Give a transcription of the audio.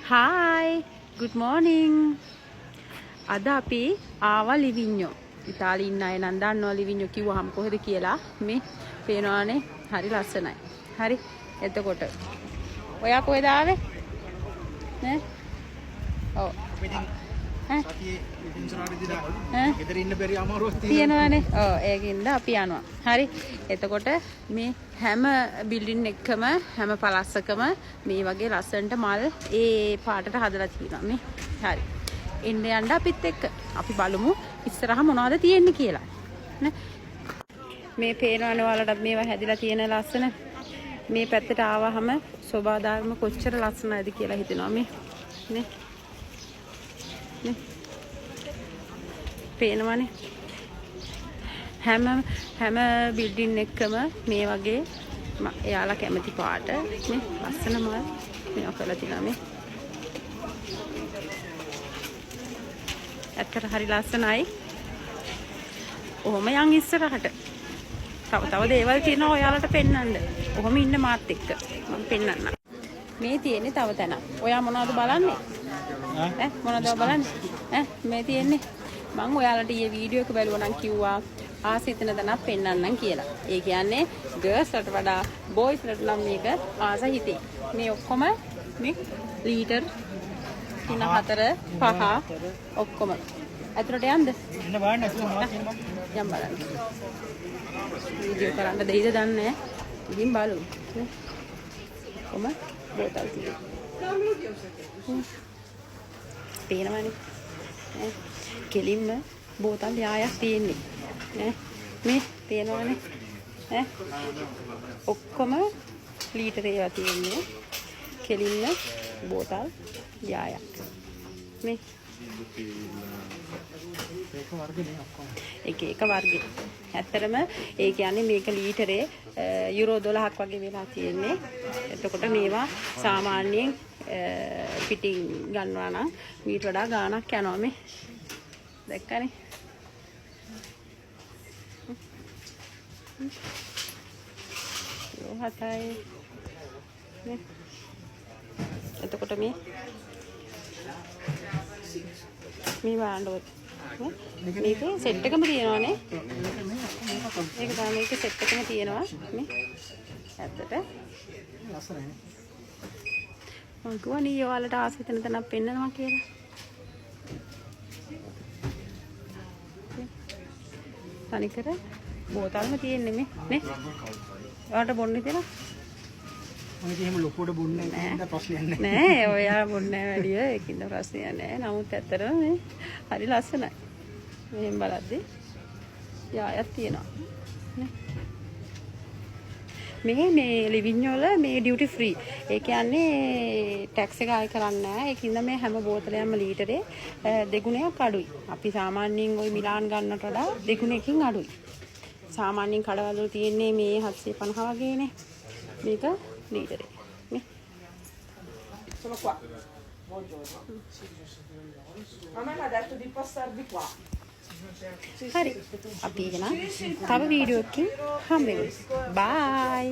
Hi, good morning. අද අපි ආවා ලිවිඤ්ඤෝ. ඉතාලියේ ඉන්න අය නම් දන්නවා ලිවිඤ්ඤෝ කිව්වහම කොහෙද කියලා. මේ පේනවානේ හරි ලස්සනයි. හරි. එතකොට ඔයා කොහෙද ආවේ? ඈ? ඔව්. ගෙදර ඉන්න බැරි අමාරුවක් තියෙනවානේ. ඔව් ඒකින්ද අපි යනවා. හරි. එතකොට මේ හැම බිල්ඩින් එකකම හැම පළස්සකම මේ වගේ ලස්සනට මල් ඒ පාටට හදලා තියෙනවා මේ. හරි. එන්න යන්න අපිත් එක්ක. අපි බලමු ඉස්සරහ මොනවද තියෙන්නේ කියලා. නේ? මේ පේනවනේ ඔයාලටත් මේවා හැදිලා තියෙන ලස්සන. මේ පැත්තට ආවහම සෝබාදාර්ම කොච්චර ලස්සනයිද කියලා හිතෙනවා මේ. නේ? නේ? පේනවනේ. හැම බිල්ඩින් එකකම මේ වගේ එයාලා කැමති පාට මේ ලස්සන මල් මේවා කරලා තියෙනවා මේ. ඇත්තට හරි ලස්සනයි. ඔහොම යන් ඉස්සරහට. තව දේවල් තියෙනවා ඔයාලට පෙන්වන්න. ඔහොම ඉන්න මාත් එක්ක මම පෙන්වන්නම්. මේ තියෙන්නේ තව තැන. ඔයා මොනවද බලන්නේ? ඈ මොනවද බලන්නේ? මේ තියෙන්නේ මම ඔයාලට ඊයේ වීඩියෝ එක බලුවා නම් කිව්වා ආසිතන දනක් පෙන්වන්නම් කියලා. ඒ කියන්නේ ගර්ල්ස් වලට වඩා බොයිස් වලට නම් මේක ආස හිතේ. මේ ඔක්කොම මේ ලීටර් 4 5 ඔක්කොම. අතට යන්නද? එන්න බලන්න යම් බලන්න. වීඩියෝ කරන්න දෙයිද දන්නේ නැහැ. ඉතින් බලමු. ඔක්කොම බෝතල් තියෙනවා. පේනවනේ. කෙලින්ම බෝතල් යායක් තියෙන්නේ. මේ පේනවනේ. ඔක්කොම ලීටර ඒවා තියෙන්නේ. කෙලින්ම බෝතල් යායක්. මේ එක වර්ගෙ. ඇත්තටම ඒ කියන්නේ මේක ලීටරේ යුරෝ 12ක් වගේ වෙලා තියෙන්නේ. එතකොට මේවා සාමාන්‍යයෙන් පිටින් ගන්නවා නම් මීට වඩා ගාණක් යනවා මේ. දැක්කනේ? හතයි. නේ. එතකොට මේ බලන්න මේකේ සෙට් එකම තියෙනවානේ. මේක තමයි මේකේ සෙට් එකම තියෙනවා මේ. ඇත්තට ලස්සනයි. මම කිව්වනේ ඔයාලට ආසිතන තැනක් පෙන්නනවා කියලා. තනිකර බෝතල්ම තියෙන්නේ මේ නේ. ඔයාලට බොන්න තියෙනවා? මම එහෙම ලොකුවට බොන්නේ නැහැ ප්‍රශ්නයක් නැහැ. නෑ ඔයා බොන්නේ නැහැ වැඩිය. ඒකින්ද ප්‍රශ්නයක් නැහැ. නමුත් ඇත්තටම මේ හරි ලස්සනයි. මෙහෙම බලද්දි යායක් තියෙනවා. නේ. මේ ලිවිඤ්ඤෝ වල මේ ඩියුටි ෆ්‍රී. ඒ කියන්නේ ටැක්ස් එක ආයි කරන්නේ නැහැ. ඒකින්ද මේ හැම බෝතලයක්ම ලීටරේ දෙගුණයක් අඩුයි. අපි සාමාන්‍යයෙන් ওই මිලාන් ගන්නට වඩා දෙගුණයකින් අඩුයි. සාමාන්‍යයෙන් කඩවල වල තියෙන්නේ මේ 750 වගේනේ. මේක ලීටරේ. නේ. Sono qua. Buongiorno. A me mi ha detto di passare di qua. හරි. අපි එන තව වීඩියෝ එකකින් හම්බෙමු. බයි.